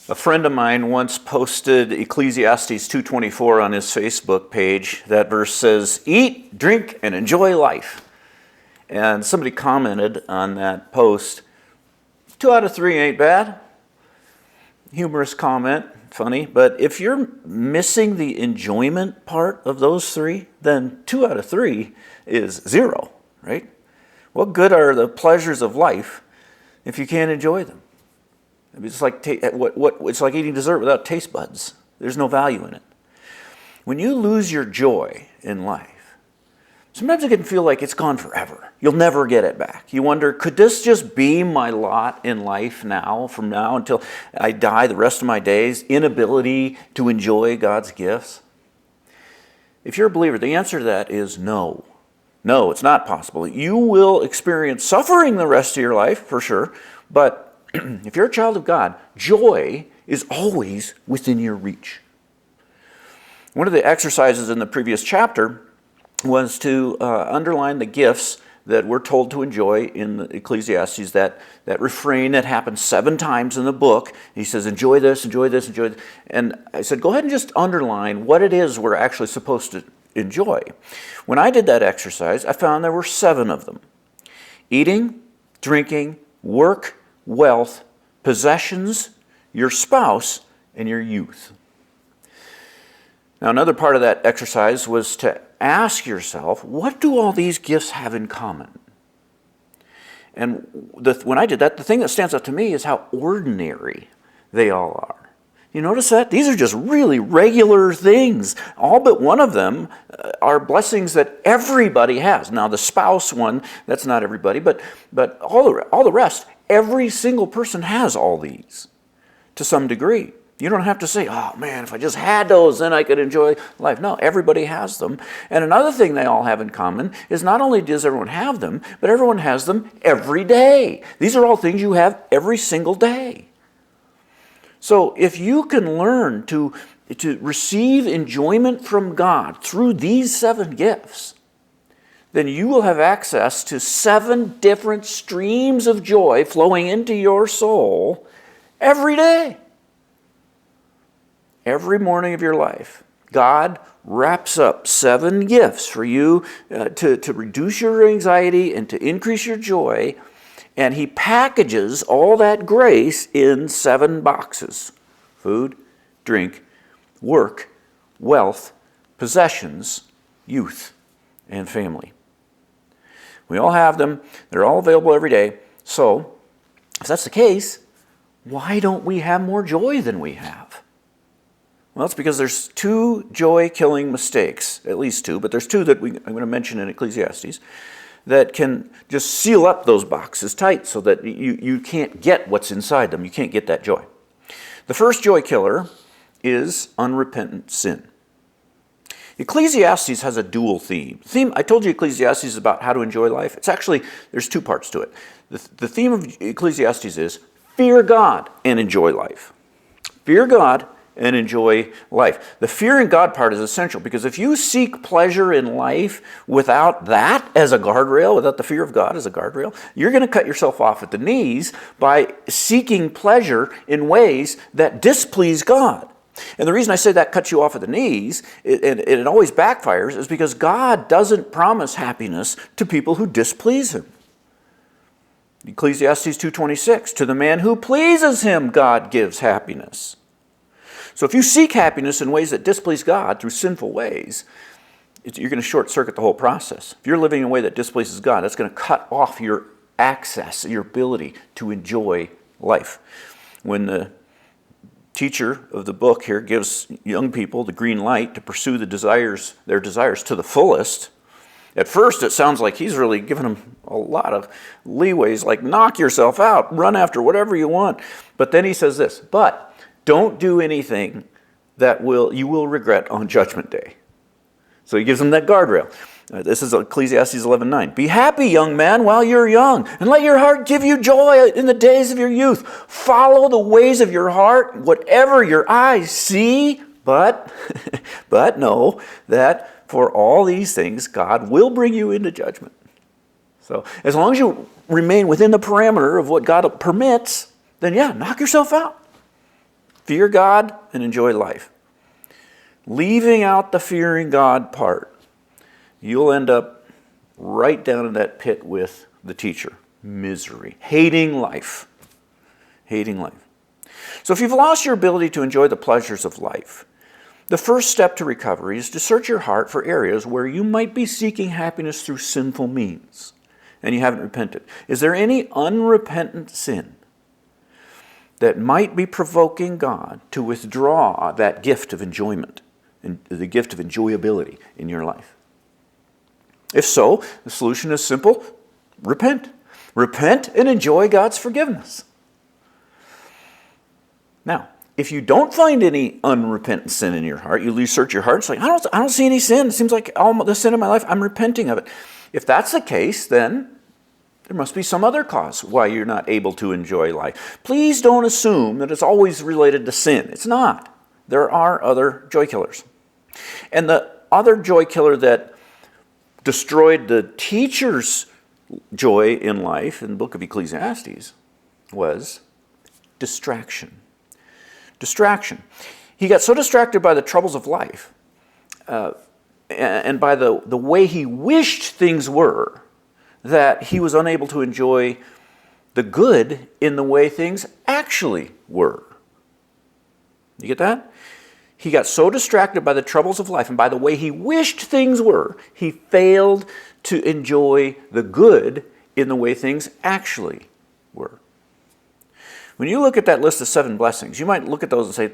A friend of mine once posted Ecclesiastes 2:24 on his Facebook page. That verse says, "Eat, drink, and enjoy life." And somebody commented on that post, 2 out of 3 ain't bad. Humorous comment, funny, but if you're missing the enjoyment part of those 3, then 2 out of 3 is 0, right? What good are the pleasures of life if you can't enjoy them? It's like it's like eating dessert without taste buds. There's no value in it. When you lose your joy in life, sometimes it can feel like it's gone forever. You'll never get it back. You wonder, could this just be my lot in life now, from now until I die the rest of my days? Inability to enjoy God's gifts? If you're a believer, the answer to that is no. No, it's not possible. You will experience suffering the rest of your life, for sure, but if you're a child of God, joy is always within your reach. One of the exercises in the previous chapter was to underline the gifts that we're told to enjoy in the Ecclesiastes, that refrain that happens 7 times in the book. He says, enjoy this, enjoy this, enjoy this. And I said, go ahead and just underline what it is we're actually supposed to enjoy. When I did that exercise, I found there were 7 of them. Eating, drinking, work, wealth, possessions, your spouse, and your youth. Now, another part of that exercise was to ask yourself, what do all these gifts have in common? And when I did that, the thing that stands out to me is how ordinary they all are. You notice that? These are just really regular things. All but one of them are blessings that everybody has. Now, the spouse one, that's not everybody, but all the rest, every single person has all these to some degree. You don't have to say, oh man, if I just had those, then I could enjoy life. No, everybody has them. And another thing they all have in common is not only does everyone have them, but everyone has them every day. These are all things you have every single day. So if you can learn to receive enjoyment from God through these 7 gifts, then you will have access to 7 different streams of joy flowing into your soul every day. Every morning of your life, God wraps up 7 gifts for you to reduce your anxiety and to increase your joy, and He packages all that grace in 7 boxes: food, drink, work, wealth, possessions, youth, and family. We all have them. They're all available every day. So, if that's the case, why don't we have more joy than we have? Well, it's because there's 2 joy-killing mistakes, at least 2, but there's 2 that I'm going to mention in Ecclesiastes that can just seal up those boxes tight so that you can't get what's inside them. You can't get that joy. The first joy killer is unrepentant sin. Ecclesiastes has a dual theme. I told you Ecclesiastes is about how to enjoy life. It's actually, there's 2 parts to it. The theme of Ecclesiastes is fear God and enjoy life. Fear God and enjoy life. The fear in God part is essential, because if you seek pleasure in life without that as a guardrail, without the fear of God as a guardrail, you're going to cut yourself off at the knees by seeking pleasure in ways that displease God. And the reason I say that cuts you off at the knees, and it always backfires, is because God doesn't promise happiness to people who displease Him. Ecclesiastes 2:26, to the man who pleases Him, God gives happiness. So if you seek happiness in ways that displease God through sinful ways, you're going to short circuit the whole process. If you're living in a way that displeases God, that's going to cut off your access, your ability to enjoy life. When the teacher of the book here gives young people the green light to pursue their desires to the fullest, at first it sounds like he's really giving them a lot of leeways, like knock yourself out, run after whatever you want. But then he says this, but don't do anything that you will regret on Judgment Day. So he gives them that guardrail. This is Ecclesiastes 11:9. Be happy, young man, while you're young, and let your heart give you joy in the days of your youth. Follow the ways of your heart, whatever your eyes see, but know that for all these things, God will bring you into judgment. So as long as you remain within the parameter of what God permits, then yeah, knock yourself out. Fear God and enjoy life. Leaving out the fearing God part, you'll end up right down in that pit with the teacher. Misery. Hating life. Hating life. So if you've lost your ability to enjoy the pleasures of life, the first step to recovery is to search your heart for areas where you might be seeking happiness through sinful means and you haven't repented. Is there any unrepentant sin that might be provoking God to withdraw that gift of enjoyment and the gift of enjoyability in your life? If so, the solution is simple. Repent. Repent and enjoy God's forgiveness. Now, if you don't find any unrepentant sin in your heart, you search your heart, it's like, I don't see any sin. It seems like all the sin in my life, I'm repenting of it. If that's the case, then there must be some other cause why you're not able to enjoy life. Please don't assume that it's always related to sin. It's not. There are other joy killers. And the other joy killer that destroyed the teacher's joy in life in the book of Ecclesiastes was distraction. Distraction. He got so distracted by the troubles of life and by the way he wished things were that he was unable to enjoy the good in the way things actually were. You get that? He got so distracted by the troubles of life and by the way he wished things were, he failed to enjoy the good in the way things actually were. When you look at that list of 7 blessings, you might look at those and say,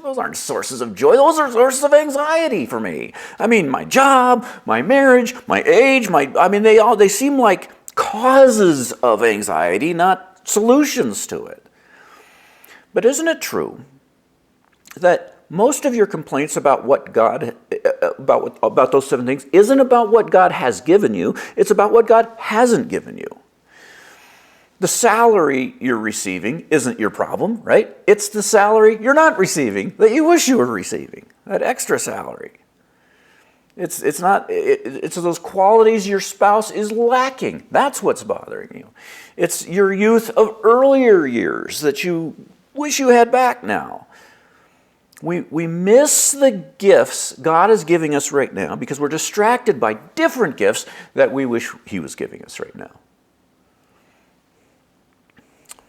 those aren't sources of joy, those are sources of anxiety for me. I mean, my job, my marriage, my age, they seem like causes of anxiety, not solutions to it. But isn't it true that most of your complaints about what God, about those 7 things, isn't about what God has given you, it's about what God hasn't given you. The salary you're receiving isn't your problem, right? It's the salary you're not receiving that you wish you were receiving, that extra salary. It's those qualities your spouse is lacking. That's what's bothering you. It's your youth of earlier years that you wish you had back now. We miss the gifts God is giving us right now because we're distracted by different gifts that we wish He was giving us right now.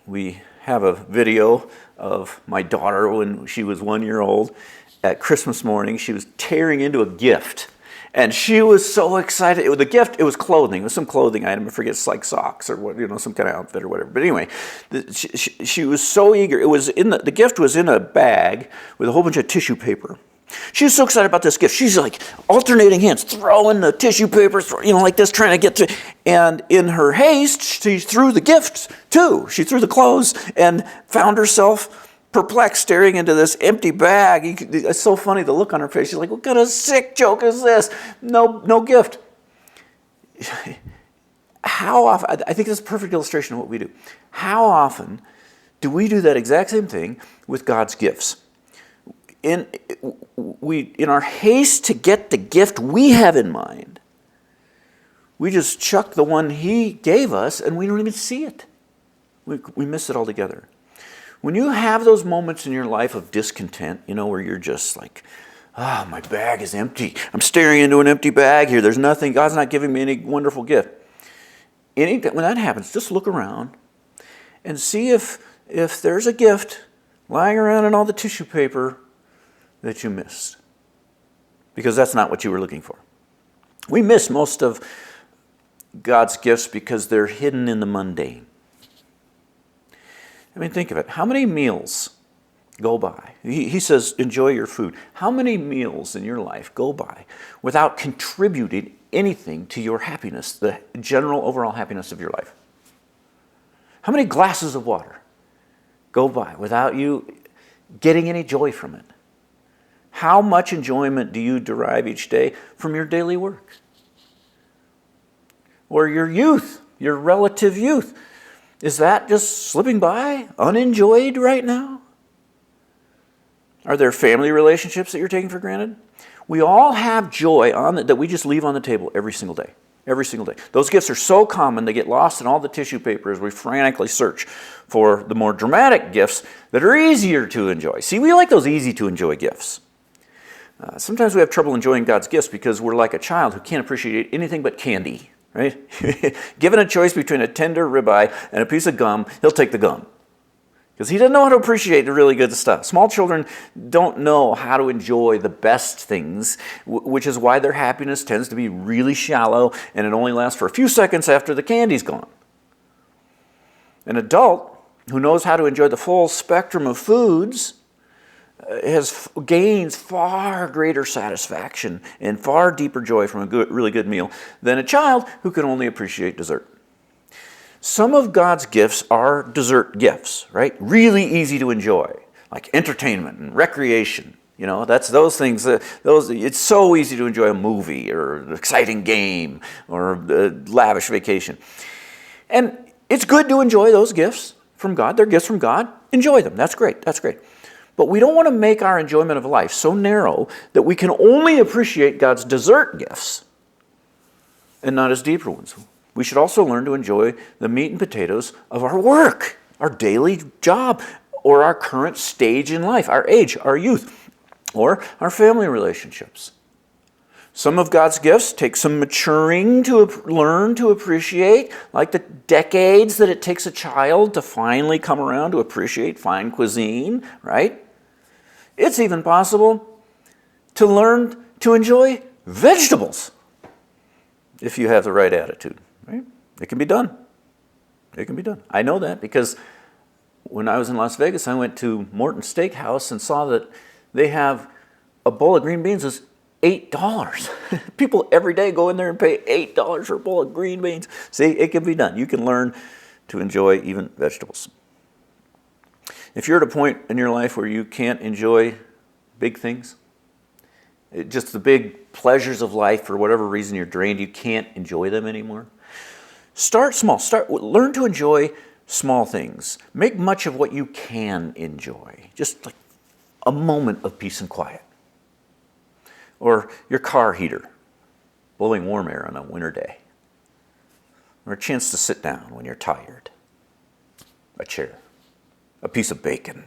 We have a video of my daughter when she was 1 year old. At Christmas morning, she was tearing into a gift. And she was so excited. The gift, it was clothing. It was some clothing item. I forget, it's like socks or what, some kind of outfit or whatever. But anyway, she was so eager. It was the gift was in a bag with a whole bunch of tissue paper. She was so excited about this gift. She's like alternating hands, throwing the tissue papers, like this, trying to get to. And in her haste, she threw the gift too. She threw the clothes and found herself perplexed, staring into this empty bag. It's so funny, the look on her face. She's like, what kind of sick joke is this? No gift. How often, I think this is a perfect illustration of what we do. How often do we do that exact same thing with God's gifts? In our haste to get the gift we have in mind, we just chuck the one He gave us and we don't even see it. We miss it altogether. When you have those moments in your life of discontent, where you're just like, my bag is empty. I'm staring into an empty bag here. There's nothing. God's not giving me any wonderful gift. When that happens, just look around and see if there's a gift lying around in all the tissue paper that you missed. Because that's not what you were looking for. We miss most of God's gifts because they're hidden in the mundane. Think of it. How many meals go by? He says, enjoy your food. How many meals in your life go by without contributing anything to your happiness, the general overall happiness of your life? How many glasses of water go by without you getting any joy from it? How much enjoyment do you derive each day from your daily work? Or your youth, your relative youth? Is that just slipping by, unenjoyed right now? Are there family relationships that you're taking for granted? We all have joy that we just leave on the table every single day. Every single day. Those gifts are so common, they get lost in all the tissue paper as we frantically search for the more dramatic gifts that are easier to enjoy. See, we like those easy to enjoy gifts. Sometimes we have trouble enjoying God's gifts because we're like a child who can't appreciate anything but candy, right? Given a choice between a tender ribeye and a piece of gum, he'll take the gum. Because he doesn't know how to appreciate the really good stuff. Small children don't know how to enjoy the best things, which is why their happiness tends to be really shallow and it only lasts for a few seconds after the candy's gone. An adult who knows how to enjoy the full spectrum of foods gains far greater satisfaction and far deeper joy from a really good meal than a child who can only appreciate dessert. Some of God's gifts are dessert gifts, right? Really easy to enjoy, like entertainment and recreation. You know, that's those things. It's so easy to enjoy a movie or an exciting game or a lavish vacation. And it's good to enjoy those gifts from God. They're gifts from God. Enjoy them. That's great. That's great. But we don't want to make our enjoyment of life so narrow that we can only appreciate God's dessert gifts and not his deeper ones. We should also learn to enjoy the meat and potatoes of our work, our daily job, or our current stage in life, our age, our youth, or our family relationships. Some of God's gifts take some maturing to learn to appreciate, like the decades that it takes a child to finally come around to appreciate fine cuisine, right? It's even possible to learn to enjoy vegetables if you have the right attitude. Right? It can be done. It can be done. I know that because when I was in Las Vegas, I went to Morton's Steakhouse and saw that they have a bowl of green beans is $8. People every day go in there and pay $8 for a bowl of green beans. See, it can be done. You can learn to enjoy even vegetables. If you're at a point in your life where you can't enjoy big things, just the big pleasures of life, for whatever reason you're drained, you can't enjoy them anymore, start small. Learn to enjoy small things. Make much of what you can enjoy. Just like a moment of peace and quiet. Or your car heater, blowing warm air on a winter day. Or a chance to sit down when you're tired. A chair. A piece of bacon.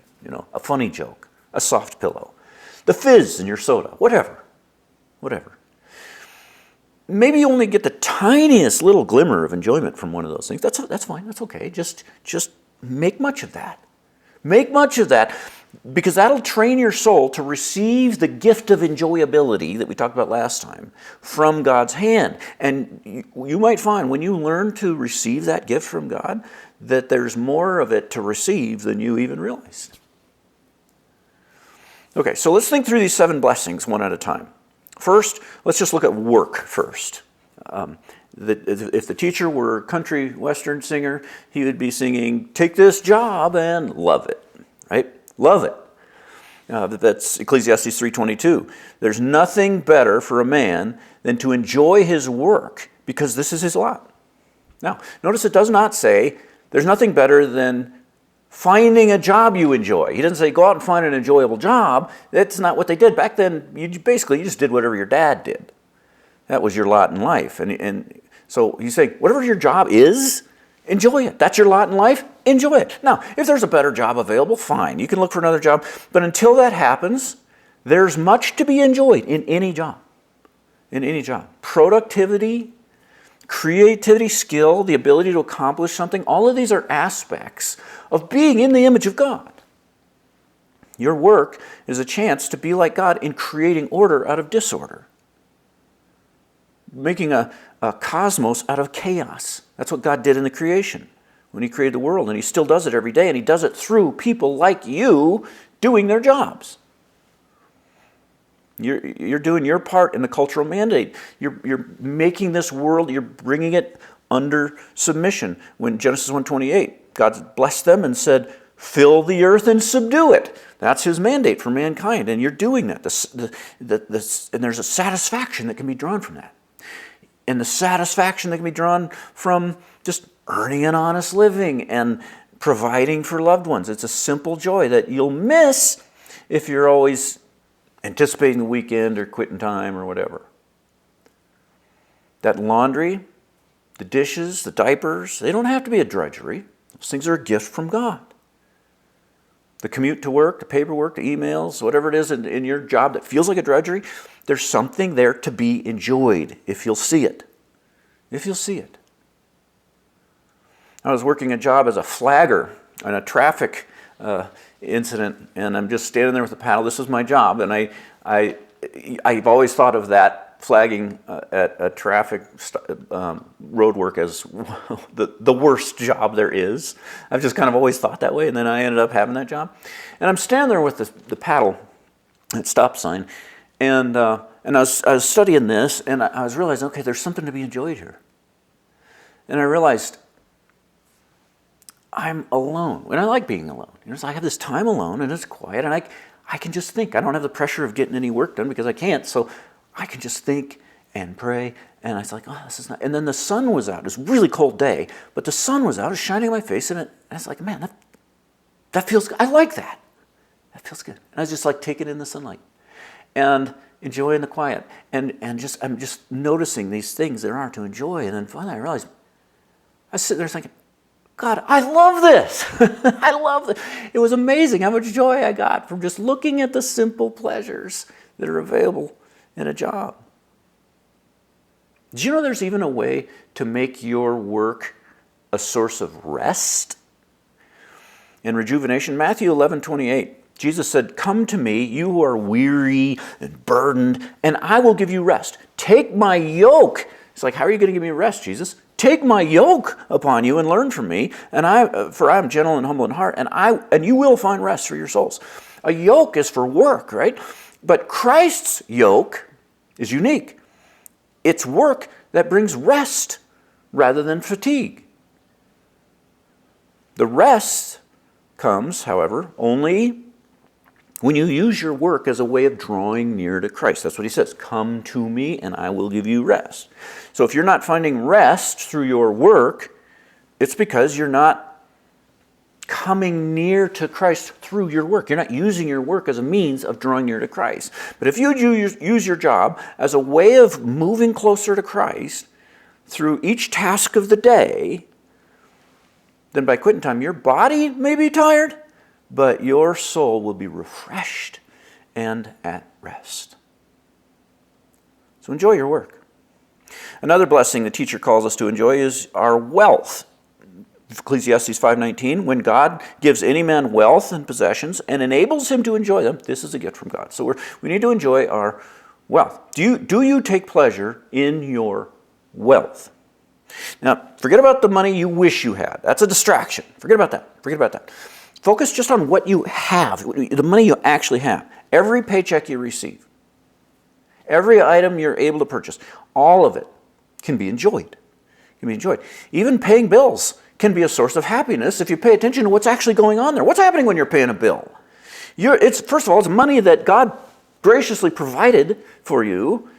A funny joke. A soft pillow. The fizz in your soda. Whatever. Maybe you only get the tiniest little glimmer of enjoyment from one of those things. That's fine. That's okay. Just make much of that. Make much of that because that'll train your soul to receive the gift of enjoyability that we talked about last time from God's hand. And you might find when you learn to receive that gift from God that there's more of it to receive than you even realized. Okay, so let's think through these 7 blessings one at a time. First, let's just look at work first. If the teacher were a country western singer, he would be singing, "Take this job and love it," right? Love it. That's Ecclesiastes 3:22. There's nothing better for a man than to enjoy his work because this is his lot. Now, notice it does not say there's nothing better than finding a job you enjoy. He doesn't say go out and find an enjoyable job. That's not what they did. Back then, you just did whatever your dad did. That was your lot in life. And so he's saying, whatever your job is, enjoy it. That's your lot in life, enjoy it. Now, if there's a better job available, fine. You can look for another job. But until that happens, there's much to be enjoyed in any job. In any job. Productivity, creativity, skill, the ability to accomplish something, all of these are aspects of being in the image of God. Your work is a chance to be like God in creating order out of disorder. Making a cosmos out of chaos. That's what God did in the creation when he created the world, and he still does it every day, and he does it through people like you doing their jobs. You're doing your part in the cultural mandate. You're making this world, you're bringing it under submission. When Genesis 1:28, God blessed them and said, fill the earth and subdue it. That's his mandate for mankind, and you're doing that. And there's a satisfaction that can be drawn from that. And the satisfaction that can be drawn from just earning an honest living and providing for loved ones. It's a simple joy that you'll miss if you're always anticipating the weekend or quitting time or whatever. That laundry, the dishes, the diapers, they don't have to be a drudgery. Those things are a gift from God. The commute to work, the paperwork, the emails, whatever it is in your job that feels like a drudgery, there's something there to be enjoyed if you'll see it. If you'll see it. I was working a job as a flagger on a traffic incident, and I'm just standing there with a paddle. This was my job, and I've always thought of that flagging at a traffic road work as the worst job there is. I've just kind of always thought that way, and then I ended up having that job. And I'm standing there with the paddle at stop sign, and I was studying this, and I was realizing, okay, there's something to be enjoyed here. And I realized I'm alone, and I like being alone. So I have this time alone, and it's quiet, and I can just think. I don't have the pressure of getting any work done because I can't, so I can just think and pray. And I was like, oh, this is not. And then the sun was out. It was a really cold day, but the sun was out. It was shining on my face, and I was like, man, that feels good. I like that. That feels good. And I was just like taking in the sunlight and enjoying the quiet, and I'm just noticing these things there are to enjoy. And then finally I realized, I was sitting there thinking, God, I love this. I love it. It was amazing how much joy I got from just looking at the simple pleasures that are available in a job. Do you know there's even a way to make your work a source of rest? In rejuvenation, Matthew 11:28, Jesus said, come to me, you who are weary and burdened, and I will give you rest. Take my yoke. It's like, how are you going to give me rest, Jesus? Take my yoke upon you and learn from me, for I am gentle and humble in heart, and you will find rest for your souls. A yoke is for work, right? But Christ's yoke is unique. It's work that brings rest rather than fatigue. The rest comes, however, only when you use your work as a way of drawing near to Christ. That's what he says. Come to me and I will give you rest. So if you're not finding rest through your work, it's because you're not coming near to Christ through your work. You're not using your work as a means of drawing near to Christ. But if you use your job as a way of moving closer to Christ through each task of the day, then by quitting time, your body may be tired, but your soul will be refreshed and at rest. So enjoy your work. Another blessing the teacher calls us to enjoy is our wealth. Ecclesiastes 5:19, when God gives any man wealth and possessions and enables him to enjoy them, this is a gift from God. So we need to enjoy our wealth. Do you take pleasure in your wealth? Now, forget about the money you wish you had. That's a distraction. Forget about that. Focus just on what you have, the money you actually have. Every paycheck you receive, every item you're able to purchase, all of it can be enjoyed. Even paying bills can be a source of happiness if you pay attention to what's actually going on there. What's happening when you're paying a bill? First of all, it's money that God graciously provided for you,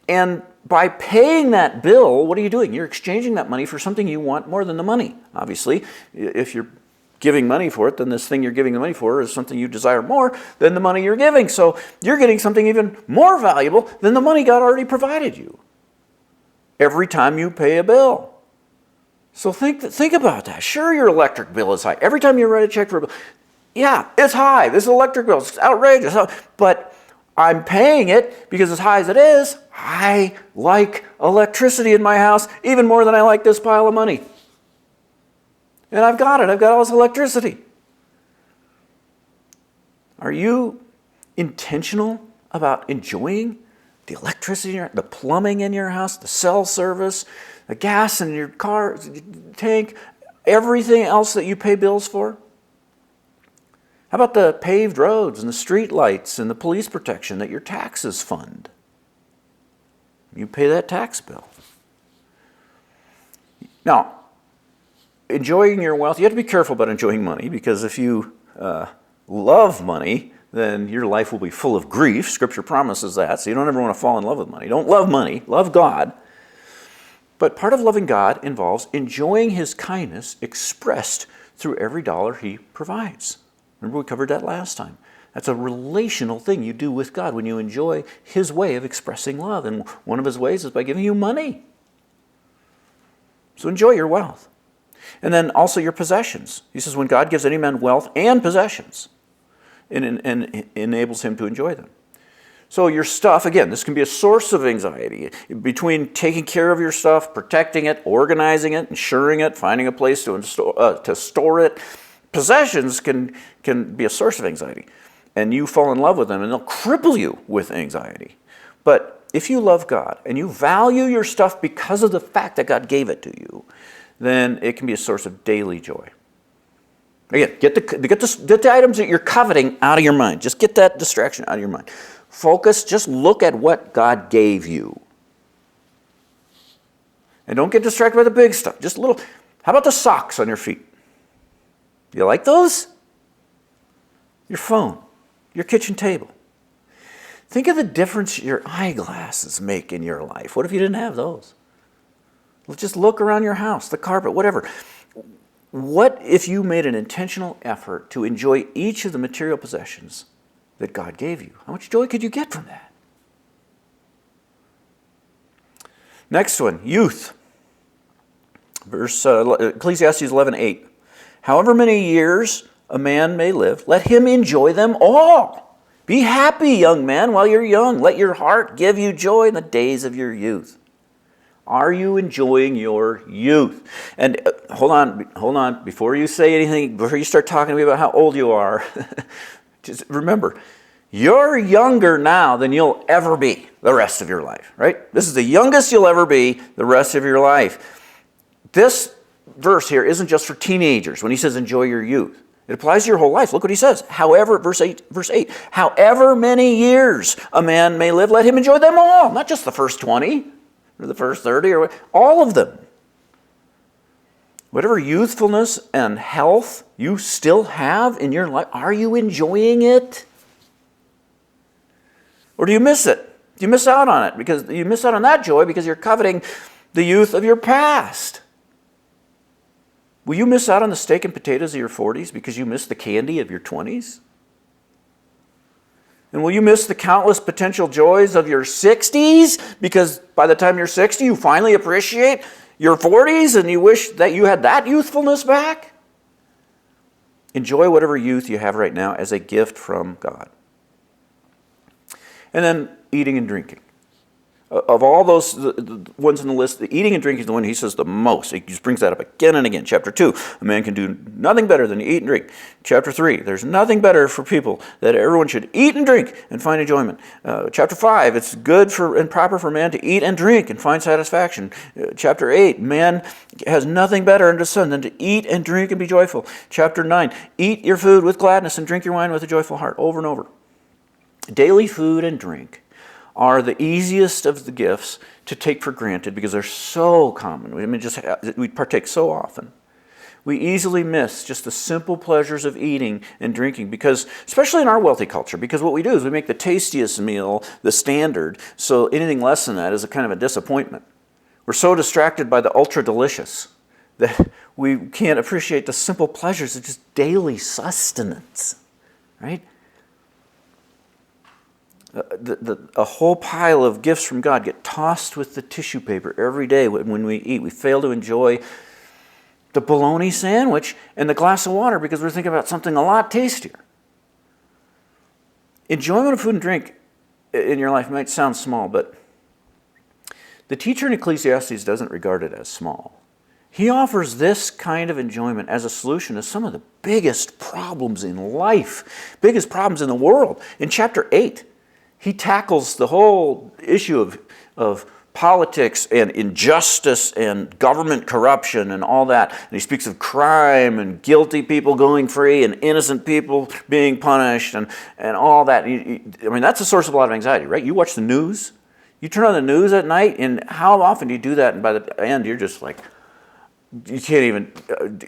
and by paying that bill, what are you doing? You're exchanging that money for something you want more than the money. Obviously, if you're giving money for it, then this thing you're giving the money for is something you desire more than the money you're giving. So you're getting something even more valuable than the money God already provided you every time you pay a bill. So think about that. Sure, your electric bill is high. Every time you write a check for a bill, yeah, it's high. This electric bill is outrageous. But I'm paying it because as high as it is, I like electricity in my house even more than I like this pile of money. And I've got it. I've got all this electricity. Are you intentional about enjoying the electricity, the plumbing in your house, the cell service, the gas in your car tank, everything else that you pay bills for? How about the paved roads and the street lights and the police protection that your taxes fund? You pay that tax bill. Now, enjoying your wealth, you have to be careful about enjoying money, because if you love money, then your life will be full of grief. Scripture promises that, so you don't ever want to fall in love with money. Don't love money, love God. But part of loving God involves enjoying his kindness expressed through every dollar he provides. Remember, we covered that last time. That's a relational thing you do with God when you enjoy his way of expressing love. And one of his ways is by giving you money. So enjoy your wealth. And then also your possessions. He says when God gives any man wealth and possessions, and enables him to enjoy them. So your stuff, again, this can be a source of anxiety. Between taking care of your stuff, protecting it, organizing it, insuring it, finding a place to store it, possessions can be a source of anxiety. And you fall in love with them and they'll cripple you with anxiety. But if you love God and you value your stuff because of the fact that God gave it to you, then it can be a source of daily joy. Again, get the items that you're coveting out of your mind. Just get that distraction out of your mind. Focus, just look at what God gave you. And don't get distracted by the big stuff. Just a little. How about the socks on your feet? You like those? Your phone, your kitchen table. Think of the difference your eyeglasses make in your life. What if you didn't have those? Just look around your house, the carpet, whatever. What if you made an intentional effort to enjoy each of the material possessions that God gave you? How much joy could you get from that? Next one, youth. Ecclesiastes 11:8. However many years a man may live, let him enjoy them all. Be happy, young man, while you're young. Let your heart give you joy in the days of your youth. Are you enjoying your youth? And hold on. Before you say anything, before you start talking to me about how old you are, just remember, you're younger now than you'll ever be the rest of your life, right? This is the youngest you'll ever be the rest of your life. This verse here isn't just for teenagers when he says enjoy your youth. It applies to your whole life. Look what he says. However, verse 8, however many years a man may live, let him enjoy them all. Not just the first 20 or the first 30 or all of them. Whatever youthfulness and health you still have in your life, are you enjoying it? Or do you miss it? Do you miss out on it? Because you miss out on that joy because you're coveting the youth of your past. Will you miss out on the steak and potatoes of your 40s because you miss the candy of your 20s? And will you miss the countless potential joys of your 60s because by the time you're 60, you finally appreciate your 40s and you wish that you had that youthfulness back? Enjoy whatever youth you have right now as a gift from God. And then eating and drinking. Of all those the ones in the list, the eating and drinking is the one he says the most. He just brings that up again and again. Chapter 2, a man can do nothing better than eat and drink. Chapter 3, there's nothing better for people that everyone should eat and drink and find enjoyment. Chapter 5, it's good and proper for man to eat and drink and find satisfaction. Chapter 8, man has nothing better under the sun than to eat and drink and be joyful. Chapter 9, eat your food with gladness and drink your wine with a joyful heart. Over and over. Daily food and drink are the easiest of the gifts to take for granted because they're so common. We partake so often. We easily miss just the simple pleasures of eating and drinking because, especially in our wealthy culture, because what we do is we make the tastiest meal the standard, so anything less than that is a kind of a disappointment. We're so distracted by the ultra delicious that we can't appreciate the simple pleasures of just daily sustenance, right? A whole pile of gifts from God get tossed with the tissue paper every day when we eat. We fail to enjoy the bologna sandwich and the glass of water because we're thinking about something a lot tastier. Enjoyment of food and drink in your life might sound small, but the teacher in Ecclesiastes doesn't regard it as small. He offers this kind of enjoyment as a solution to some of the biggest problems in life, biggest problems in the world. In chapter 8, he tackles the whole issue of politics and injustice and government corruption and all that. And he speaks of crime and guilty people going free and innocent people being punished and all that. That's a source of a lot of anxiety, right? You watch the news, you turn on the news at night, and how often do you do that? And by the end, you're just like, you can't even,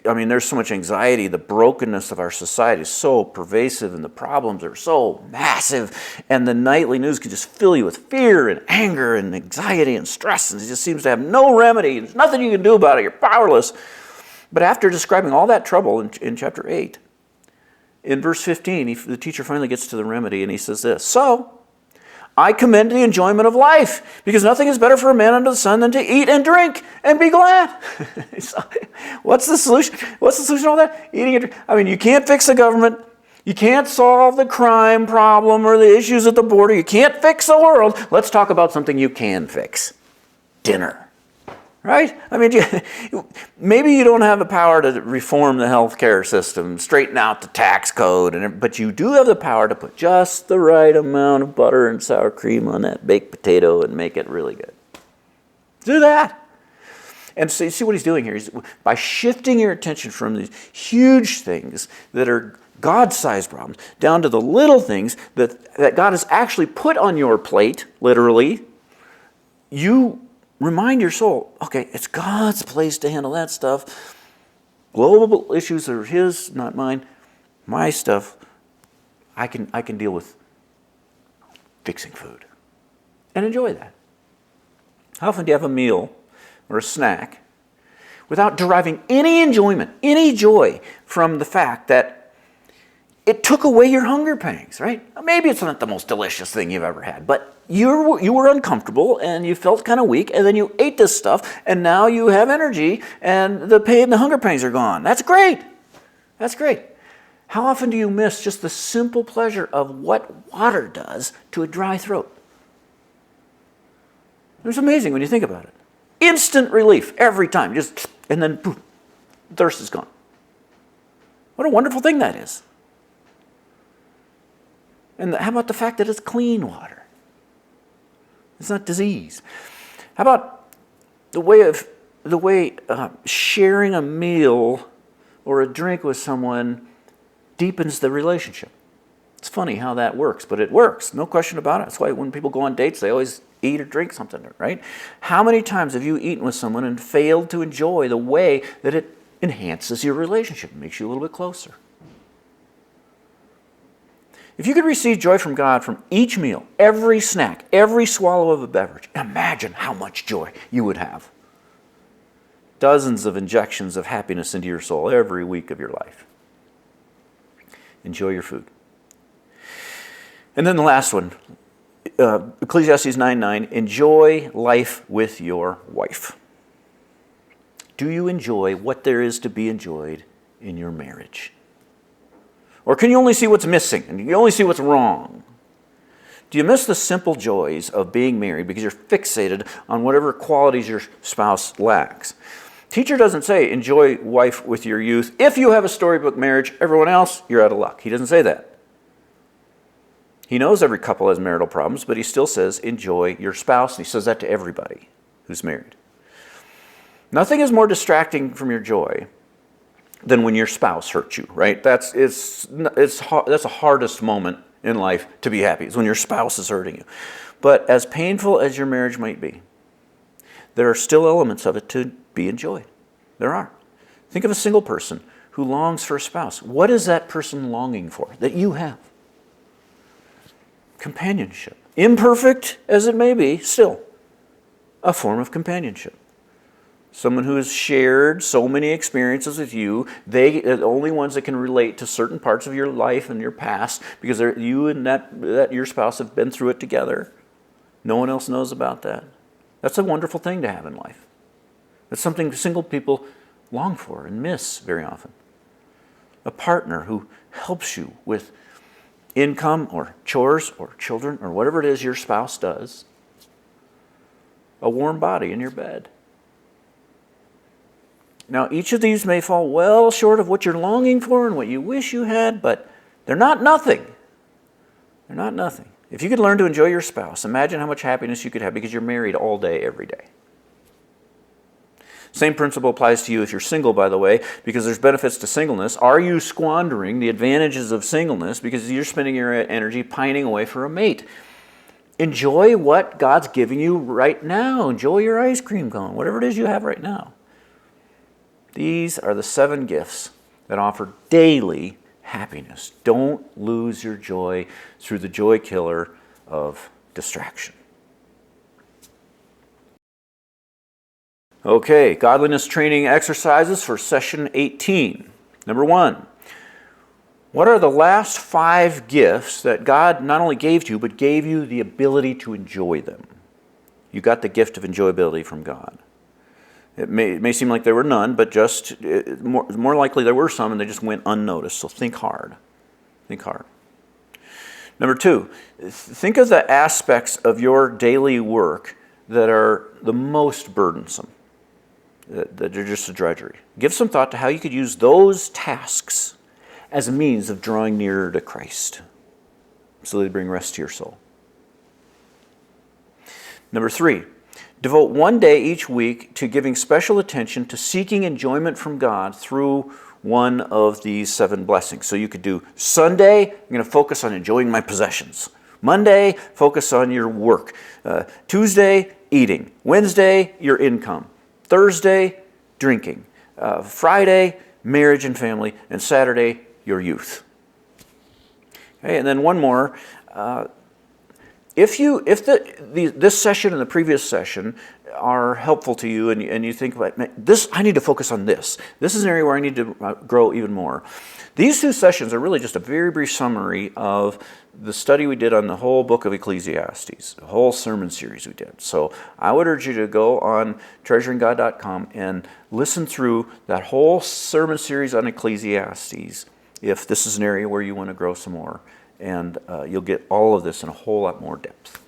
there's so much anxiety. The brokenness of our society is so pervasive and the problems are so massive. And the nightly news can just fill you with fear and anger and anxiety and stress. And it just seems to have no remedy. There's nothing you can do about it. You're powerless. But after describing all that trouble in chapter 8, in verse 15, the teacher finally gets to the remedy and he says this. So, I commend the enjoyment of life, because nothing is better for a man under the sun than to eat and drink and be glad. What's the solution? What's the solution to all that? Eating and drinking. I mean, you can't fix the government. You can't solve the crime problem or the issues at the border. You can't fix the world. Let's talk about something you can fix. Dinner. Right? I mean, maybe you don't have the power to reform the healthcare system, straighten out the tax code, but you do have the power to put just the right amount of butter and sour cream on that baked potato and make it really good. Do that. And so you see what he's doing here. By shifting your attention from these huge things that are God-sized problems down to the little things that God has actually put on your plate, literally, you remind your soul, okay, it's God's place to handle that stuff. Global issues are His, not mine. My stuff, I can deal with fixing food and enjoy that. How often do you have a meal or a snack without deriving any enjoyment, any joy from the fact that it took away your hunger pangs, right? Maybe it's not the most delicious thing you've ever had, but you were uncomfortable and you felt kind of weak, and then you ate this stuff, and now you have energy, and the pain, the hunger pangs are gone. That's great. That's great. How often do you miss just the simple pleasure of what water does to a dry throat? It's amazing when you think about it. Instant relief every time, and then poof, thirst is gone. What a wonderful thing that is. And how about the fact that it's clean water? It's not disease. How about the way sharing a meal or a drink with someone deepens the relationship? It's funny how that works, but it works. No question about it. That's why when people go on dates, they always eat or drink something, right? How many times have you eaten with someone and failed to enjoy the way that it enhances your relationship, makes you a little bit closer? If you could receive joy from God from each meal, every snack, every swallow of a beverage, imagine how much joy you would have. Dozens of injections of happiness into your soul every week of your life. Enjoy your food. And then the last one, Ecclesiastes 9:9, enjoy life with your wife. Do you enjoy what there is to be enjoyed in your marriage? Or can you only see what's missing and you only see what's wrong? Do you miss the simple joys of being married because you're fixated on whatever qualities your spouse lacks? Teacher doesn't say enjoy wife with your youth. If you have a storybook marriage, everyone else, you're out of luck. He doesn't say that. He knows every couple has marital problems, but he still says enjoy your spouse. And he says that to everybody who's married. Nothing is more distracting from your joy than when your spouse hurts you, right? That's the hardest moment in life to be happy, is when your spouse is hurting you. But as painful as your marriage might be, there are still elements of it to be enjoyed. There are. Think of a single person who longs for a spouse. What is that person longing for that you have? Companionship. Imperfect as it may be, still a form of companionship. Someone who has shared so many experiences with you, they are the only ones that can relate to certain parts of your life and your past, because you and that your spouse have been through it together. No one else knows about that. That's a wonderful thing to have in life. That's something single people long for and miss very often. A partner who helps you with income or chores or children or whatever it is your spouse does. A warm body in your bed. Now, each of these may fall well short of what you're longing for and what you wish you had, but they're not nothing. They're not nothing. If you could learn to enjoy your spouse, imagine how much happiness you could have, because you're married all day, every day. Same principle applies to you if you're single, by the way, because there's benefits to singleness. Are you squandering the advantages of singleness because you're spending your energy pining away for a mate? Enjoy what God's giving you right now. Enjoy your ice cream cone, whatever it is you have right now. These are the 7 gifts that offer daily happiness. Don't lose your joy through the joy killer of distraction. Okay, godliness training exercises for session 18. Number 1, What are the last 5 gifts that God not only gave to you, but gave you the ability to enjoy them? You got the gift of enjoyability from God. It may seem like there were none, but just more likely there were some and they just went unnoticed. So think hard. Think hard. Number 2, think of the aspects of your daily work that are the most burdensome, that are just a drudgery. Give some thought to how you could use those tasks as a means of drawing nearer to Christ so they bring rest to your soul. Number 3, devote 1 day each week to giving special attention to seeking enjoyment from God through one of these 7 blessings. So you could do Sunday, I'm going to focus on enjoying my possessions. Monday, focus on your work. Tuesday, eating. Wednesday, your income. Thursday, drinking. Friday, marriage and family. And Saturday, your youth. Okay, and then one more. If this session and the previous session are helpful to you and you think, this, I need to focus on this. This is an area where I need to grow even more. These 2 sessions are really just a very brief summary of the study we did on the whole book of Ecclesiastes, the whole sermon series we did. So I would urge you to go on treasuringgod.com and listen through that whole sermon series on Ecclesiastes if this is an area where you want to grow some more. And you'll get all of this in a whole lot more depth.